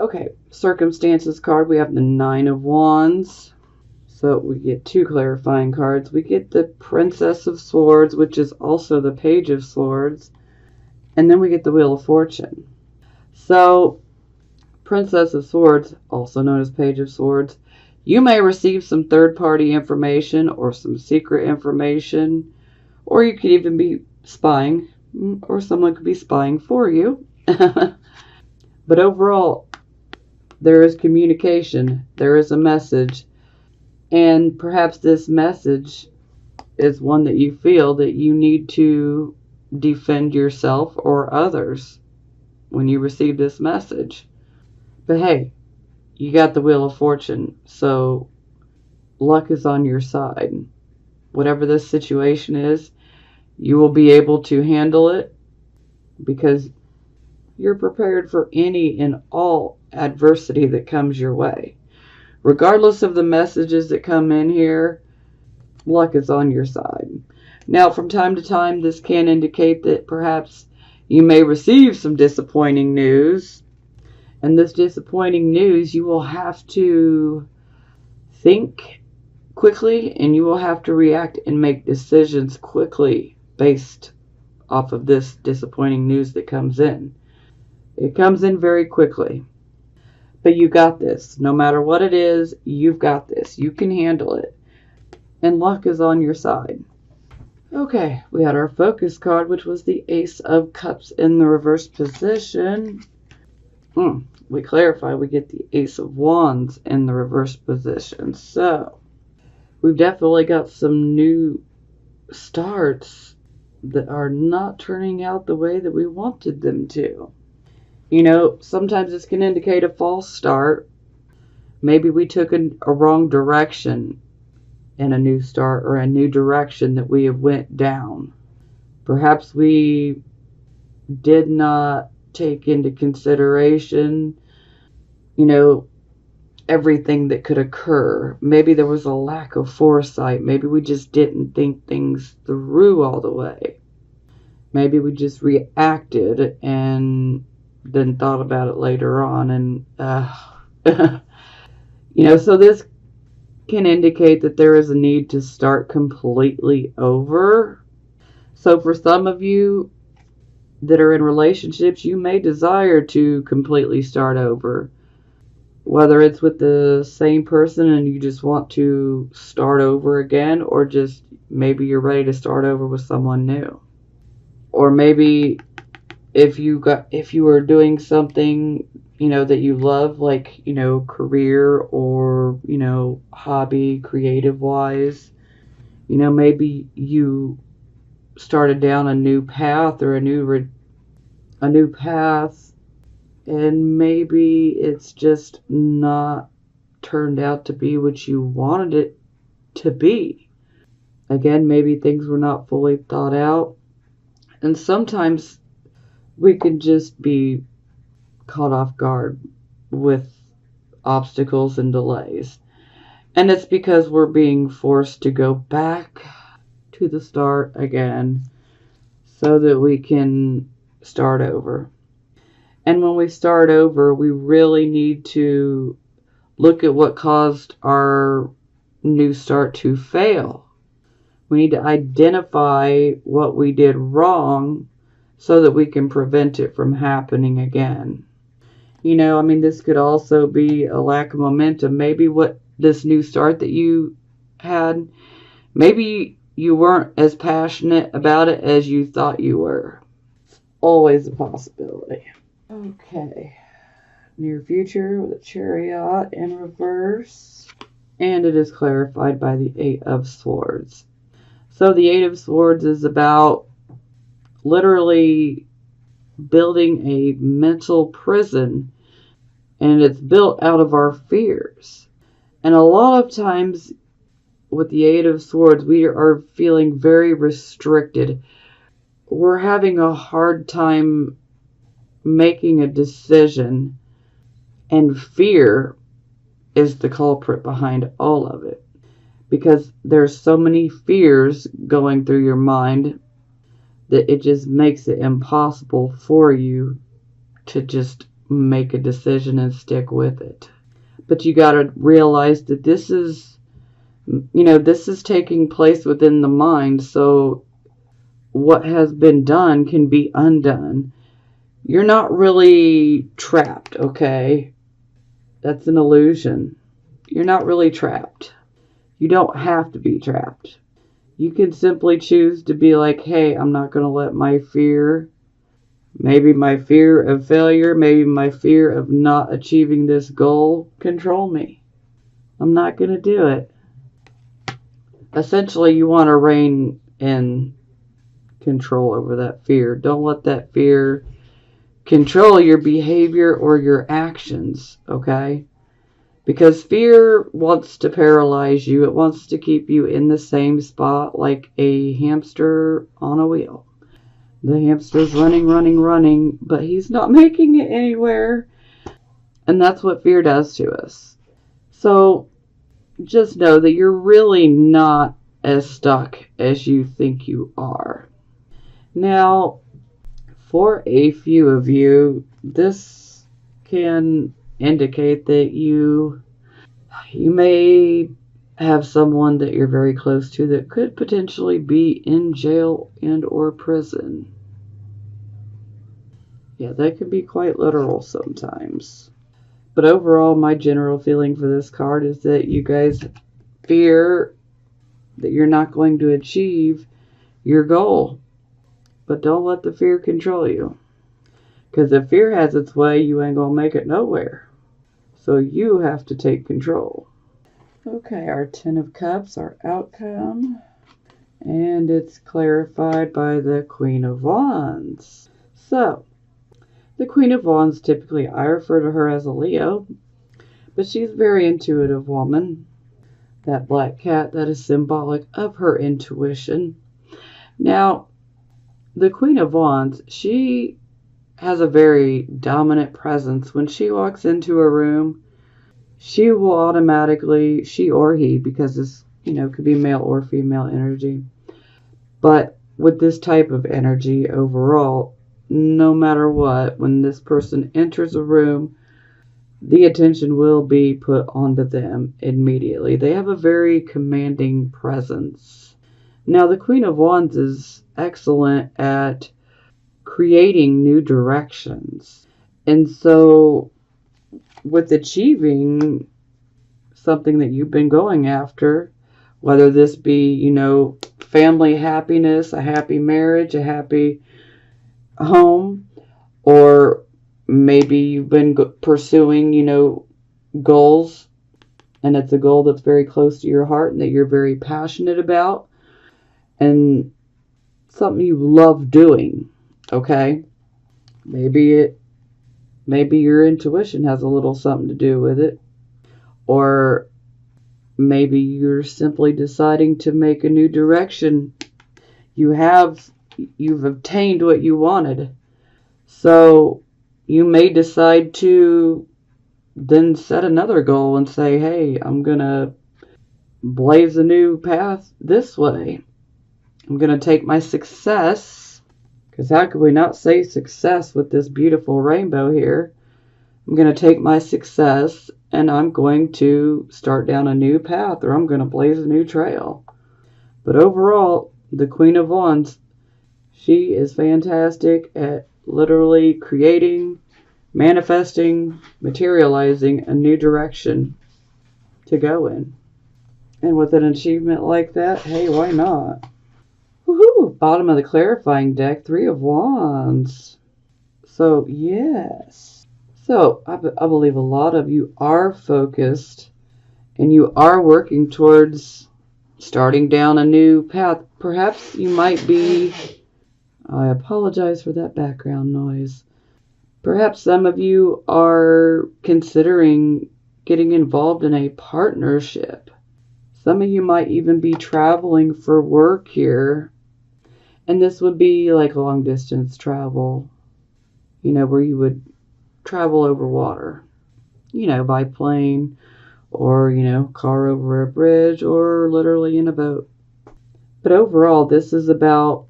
Okay, circumstances card, we have the Nine of Wands. So we get two clarifying cards. We get the Princess of Swords, which is also the Page of Swords. And then we get the Wheel of Fortune. So, Princess of Swords, also known as Page of Swords, you may receive some third-party information or some secret information, or you could even be spying, or someone could be spying for you. But overall, there is communication, there is a message, and perhaps this message is one that you feel that you need to defend yourself or others when you receive this message. But hey, you got the Wheel of Fortune, so luck is on your side. Whatever this situation is, you will be able to handle it because you're prepared for any and all adversity that comes your way. Regardless of the messages that come in here, luck is on your side. Now, from time to time, this can indicate that perhaps you may receive some disappointing news. And this disappointing news, you will have to think quickly and you will have to react and make decisions quickly based off of this disappointing news that comes in. It comes in very quickly. But you got this. No matter what it is, you've got this. You can handle it. And luck is on your side. Okay, we had our focus card, which was the Ace of Cups in the reverse position. We clarify, we get the Ace of Wands in the reverse position. So, we've definitely got some new starts that are not turning out the way that we wanted them to. You know, sometimes this can indicate a false start. Maybe we took a wrong direction in a new start or a new direction that we have went down. Perhaps we did not take into consideration, everything that could occur. Maybe there was a lack of foresight. Maybe we just didn't think things through all the way. Maybe we just reacted and then thought about it later on. And, so this can indicate that there is a need to start completely over. So for some of you that are in relationships, you may desire to completely start over. Whether it's with the same person and you just want to start over again, or just maybe you're ready to start over with someone new. Or maybe if you are doing something, that you love, like, career or, hobby, creative wise, maybe you started down a new path or a new path, and maybe it's just not turned out to be what you wanted it to be. Again, maybe things were not fully thought out. And sometimes we can just be caught off guard with obstacles and delays. And it's because we're being forced to go back to the start again so that we can start over. And when we start over, we really need to look at what caused our new start to fail. We need to identify what we did wrong so that we can prevent it from happening again. This could also be a lack of momentum. Maybe what this new start that you had, maybe you weren't as passionate about it as you thought you were. Always a possibility. Okay. Near future with a Chariot in reverse. And it is clarified by the Eight of Swords. So the Eight of Swords is about literally building a mental prison, and it's built out of our fears. And a lot of times with the Eight of Swords, we are feeling very restricted. We're having a hard time making a decision, and fear is the culprit behind all of it, because there's so many fears going through your mind that it just makes it impossible for you to just make a decision and stick with it. But you got to realize that this is taking place within the mind. So what has been done can be undone. You're not really trapped, okay? That's an illusion. You're not really trapped. You don't have to be trapped. You can simply choose to be like, hey, I'm not going to let my fear, maybe my fear of failure, maybe my fear of not achieving this goal, control me. I'm not going to do it. Essentially, you want to rein in control over that fear. Don't let that fear control your behavior or your actions, okay? Because fear wants to paralyze you. It wants to keep you in the same spot like a hamster on a wheel. The hamster's running, but he's not making it anywhere. And that's what fear does to us. So just know that you're really not as stuck as you think you are. Now, for a few of you, this can indicate that you may have someone that you're very close to that could potentially be in jail and or prison. Yeah, that can be quite literal sometimes. But overall, my general feeling for this card is that you guys fear that you're not going to achieve your goal. But don't let the fear control you. Because if fear has its way, you ain't going to make it nowhere. So you have to take control. Okay, our 10 of Cups, our outcome. And it's clarified by the Queen of Wands. So, the Queen of Wands, typically I refer to her as a Leo. But she's a very intuitive woman. That black cat, that is symbolic of her intuition. Now, the Queen of Wands, she has a very dominant presence. When she walks into a room, she will automatically, she or he, because this, could be male or female energy. But with this type of energy overall, no matter what, when this person enters a room, the attention will be put onto them immediately. They have a very commanding presence. Now, the Queen of Wands is excellent at creating new directions. And so, with achieving something that you've been going after, whether this be, family happiness, a happy marriage, a happy home, or maybe you've been pursuing, goals, and it's a goal that's very close to your heart and that you're very passionate about, and something you love doing, okay? Maybe your intuition has a little something to do with it, or maybe you're simply deciding to make a new direction. You've obtained what you wanted. So you may decide to then set another goal and say, hey, I'm going to blaze a new path this way. I'm going to take my success, because how could we not say success with this beautiful rainbow here? I'm going to take my success and I'm going to start down a new path, or I'm going to blaze a new trail. But overall, the Queen of Wands, she is fantastic at literally creating, manifesting, materializing a new direction to go in. And with an achievement like that, hey, why not? Woohoo! Bottom of the clarifying deck, 3 of Wands. So, yes. So, I believe a lot of you are focused and you are working towards starting down a new path. Perhaps you might be, I apologize for that background noise. Perhaps some of you are considering getting involved in a partnership. Some of you might even be traveling for work here. And this would be like long distance travel, where you would travel over water, by plane, or, car over a bridge, or literally in a boat. But overall, this is about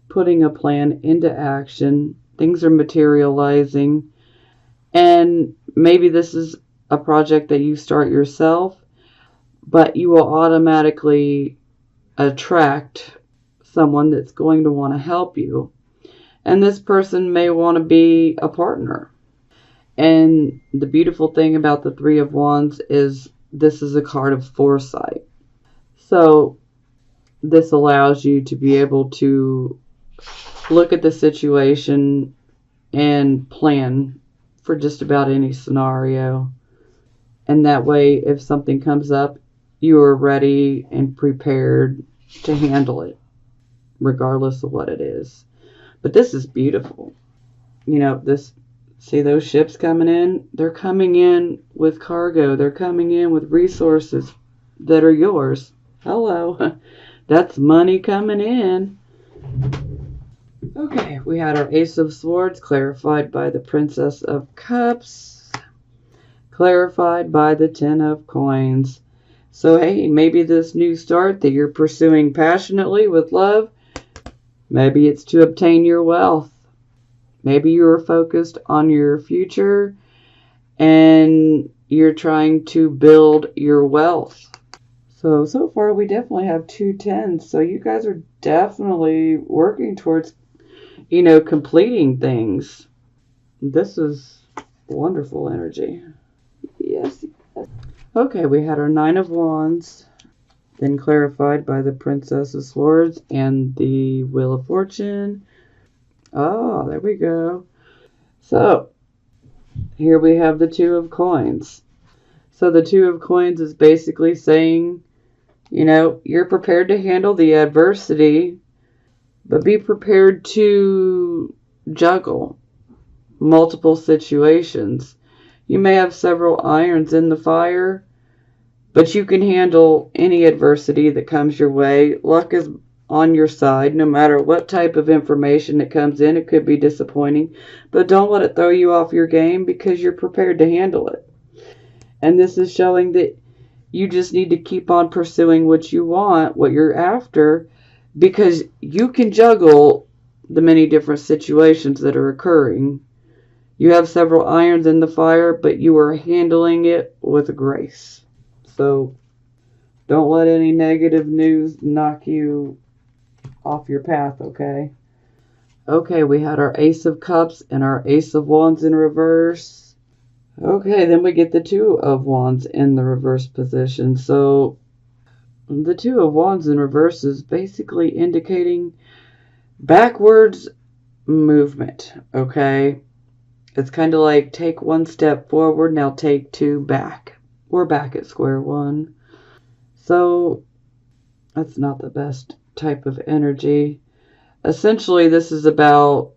putting a plan into action. Things are materializing, And maybe this is a project that you start yourself, but you will automatically attract someone that's going to want to help you. And this person may want to be a partner. And the beautiful thing about the Three of Wands is this is a card of foresight. So this allows you to be able to look at the situation and plan for just about any scenario. And that way, if something comes up, you are ready and prepared to handle it, regardless of what it is. But this is beautiful. You know, see those ships coming in? They're coming in with cargo. They're coming in with resources that are yours. Hello. That's money coming in. Okay, we had our Ace of Swords clarified by the Princess of Cups, clarified by the Ten of Coins. So hey, maybe this new start that you're pursuing passionately with love, maybe it's to obtain your wealth. Maybe you're focused on your future and you're trying to build your wealth. So far we definitely have 2 tens. So you guys are definitely working towards, completing things. This is wonderful energy. Yes. Okay, we had our Nine of Wands, then clarified by the Princess of Swords and the Wheel of Fortune. Oh, there we go. So, here we have the Two of Coins. So the Two of Coins is basically saying, you're prepared to handle the adversity, but be prepared to juggle multiple situations. You may have several irons in the fire, but you can handle any adversity that comes your way. Luck is on your side, no matter what type of information that comes in. It could be disappointing, but don't let it throw you off your game because you're prepared to handle it. And this is showing that you just need to keep on pursuing what you want, what you're after, because you can juggle the many different situations that are occurring. You have several irons in the fire, but you are handling it with grace. So don't let any negative news knock you off your path, okay? Okay, we had our Ace of Cups and our Ace of Wands in reverse. Okay, then we get the Two of Wands in the reverse position. So the Two of Wands in reverse is basically indicating backwards movement, okay? It's kind of like take one step forward, now take two back. We're back at square one. So that's not the best type of energy. Essentially, this is about,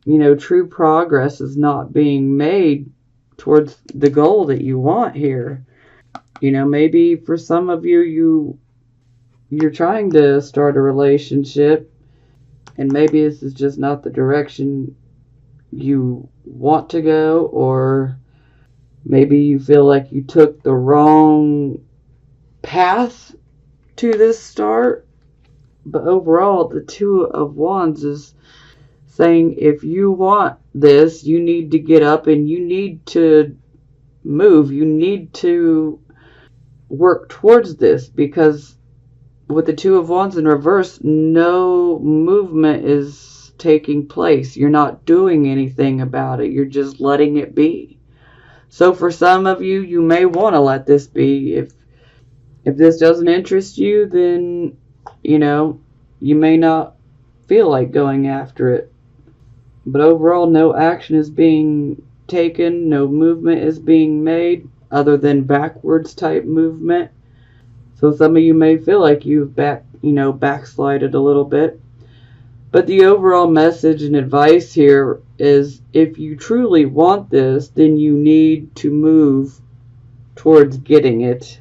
true progress is not being made towards the goal that you want here. Maybe for some of you, you're trying to start a relationship, and maybe this is just not the direction you want to go, or maybe you feel like you took the wrong path to this start. But overall, the Two of Wands is saying if you want this, you need to get up and you need to move. You need to work towards this, because with the Two of Wands in reverse, no movement is taking place. You're not doing anything about it. You're just letting it be. So for some of you, you may want to let this be. If this doesn't interest you, then, you may not feel like going after it. But overall, no action is being taken. No movement is being made other than backwards type movement. So some of you may feel like you've backslided a little bit. But the overall message and advice here is if you truly want this, then you need to move towards getting it.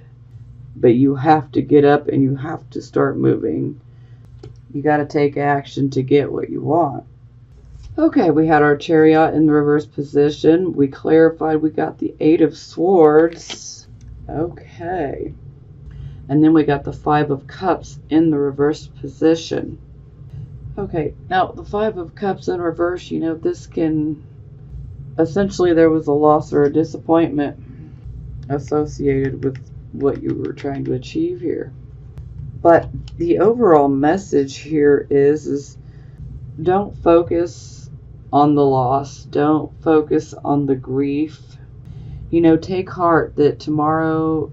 But you have to get up and you have to start moving. You got to take action to get what you want. Okay, we had our Chariot in the reverse position. We clarified we got the Eight of Swords. Okay. And then we got the Five of Cups in the reverse position. Okay, now the Five of Cups in reverse, this can essentially there was a loss or a disappointment associated with what you were trying to achieve here. But the overall message here is don't focus on the loss. Don't focus on the grief. Take heart that tomorrow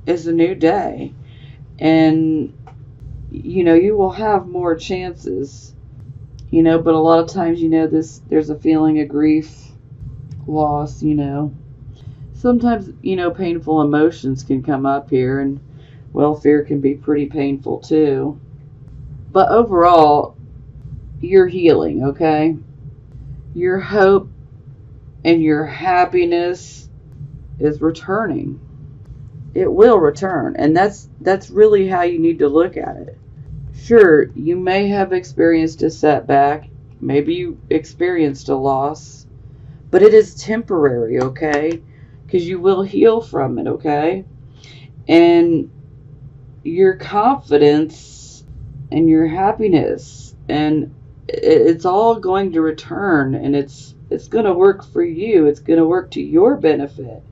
is a new day. And, you will have more chances. But a lot of times, there's a feeling of grief, loss, Sometimes, painful emotions can come up here, and, well, fear can be pretty painful too. But overall, you're healing, okay? Your hope and your happiness is returning. It will return, and that's really how you need to look at it. Sure, you may have experienced a setback, maybe you experienced a loss, but it is temporary, okay? Because you will heal from it, okay? And your confidence and your happiness, and it's all going to return, and it's going to work for you. It's going to work to your benefit.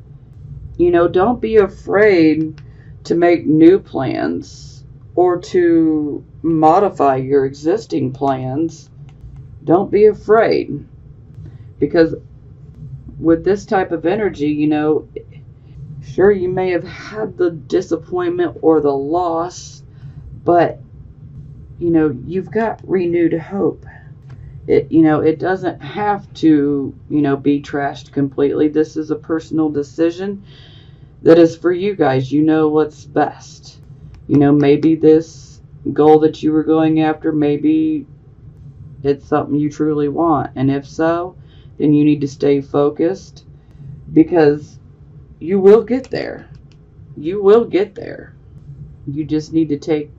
Don't be afraid to make new plans or to modify your existing plans. Don't be afraid, because with this type of energy, sure, you may have had the disappointment or the loss, but you've got renewed hope. It doesn't have to be trashed completely. This is a personal decision that is for you guys. You know what's best. Maybe this goal that you were going after, maybe it's something you truly want, and if so, then you need to stay focused, because you will get there. You will get there. You just need to take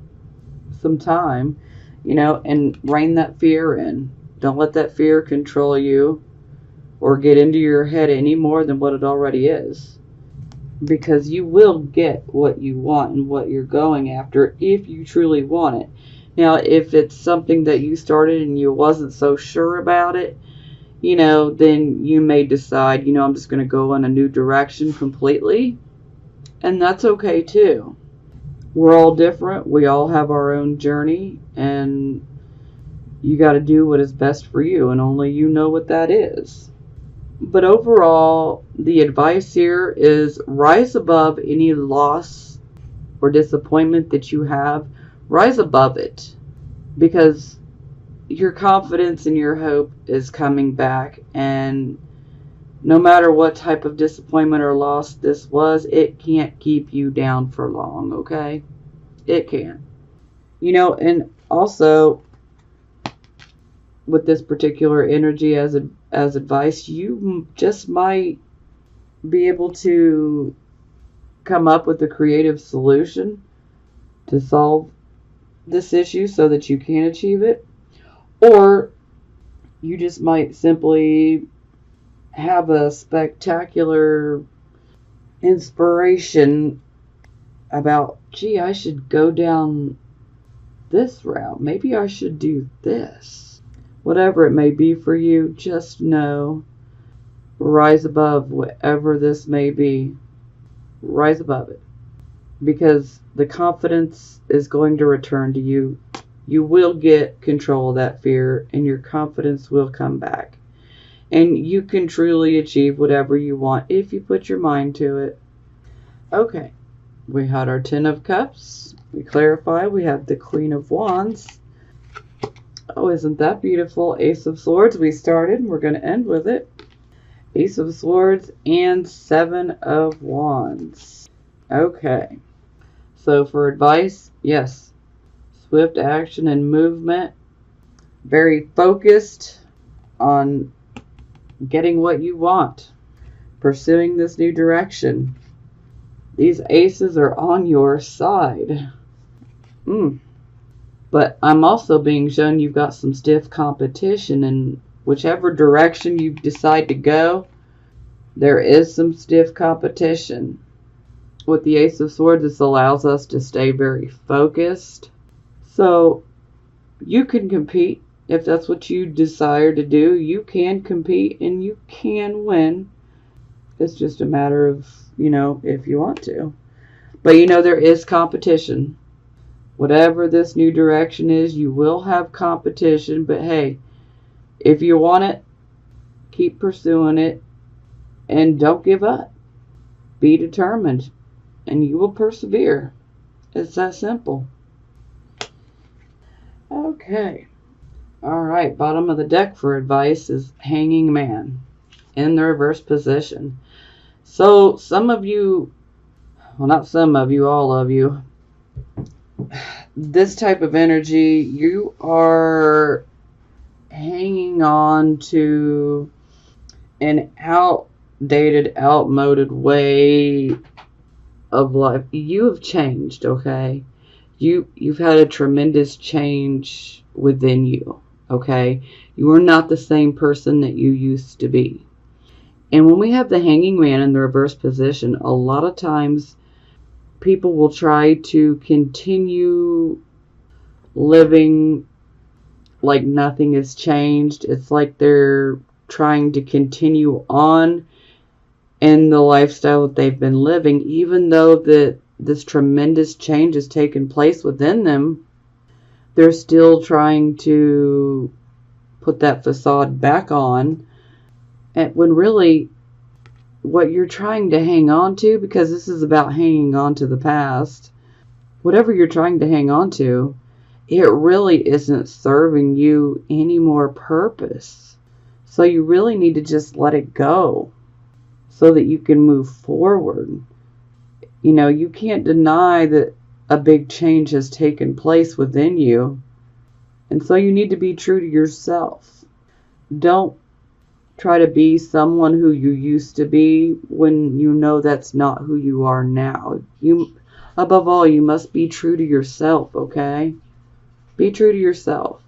some time, and rein that fear in. Don't let that fear control you or get into your head any more than what it already is, because you will get what you want and what you're going after if you truly want it. Now, if it's something that you started and you wasn't so sure about it, then you may decide, I'm just going to go in a new direction completely. And that's okay too. We're all different. We all have our own journey, and you got to do what is best for you, and only you know what that is. But overall, the advice here is rise above any loss or disappointment that you have. Rise above it, because your confidence and your hope is coming back, and no matter what type of disappointment or loss this was, it can't keep you down for long, okay? It can't. And also, with this particular energy as advice, you just might be able to come up with a creative solution to solve this issue so that you can achieve it. Or you just might simply have a spectacular inspiration about, gee, I should go down this route. Maybe I should do this. Whatever it may be for you, just know, rise above whatever this may be. Rise above it. Because the confidence is going to return to you. You will get control of that fear, and your confidence will come back. And you can truly achieve whatever you want if you put your mind to it. Okay, we had our 10 of Cups. We clarify, we have the Queen of Wands. Oh, isn't that beautiful? Ace of Swords. We started, we're going to end with it. Ace of Swords and 7 of Wands. Okay, so for advice, yes, swift action and movement. Very focused on getting what you want, pursuing this new direction. These aces are on your side. But I'm also being shown you've got some stiff competition, and whichever direction you decide to go, there is some stiff competition. With the Ace of Swords, this allows us to stay very focused. So you can compete If that's what you desire to do, you can compete and you can win. It's just a matter of, if you want to. But there is competition. Whatever this new direction is, you will have competition. But hey, if you want it, keep pursuing it and don't give up. Be determined and you will persevere. It's that simple. Okay. All right. Bottom of the deck for advice is Hanging Man in the reverse position. So some of you, well, not some of you, all of you, this type of energy, you are hanging on to an outdated, outmoded way of life. You have changed, okay? You've had a tremendous change within you, okay? You are not the same person that you used to be. And when we have the Hanging Man in the reverse position, a lot of times people will try to continue living like nothing has changed. It's like they're trying to continue on in the lifestyle that they've been living, even though that this tremendous change has taken place within them. They're still trying to put that facade back on, and when really what you're trying to hang on to, because this is about hanging on to the past, whatever you're trying to hang on to, it really isn't serving you any more purpose. So you really need to just let it go so that you can move forward. You can't deny that a big change has taken place within you. And so you need to be true to yourself. Don't try to be someone who you used to be when you know that's not who you are now. Above all, you must be true to yourself, okay? Be true to yourself.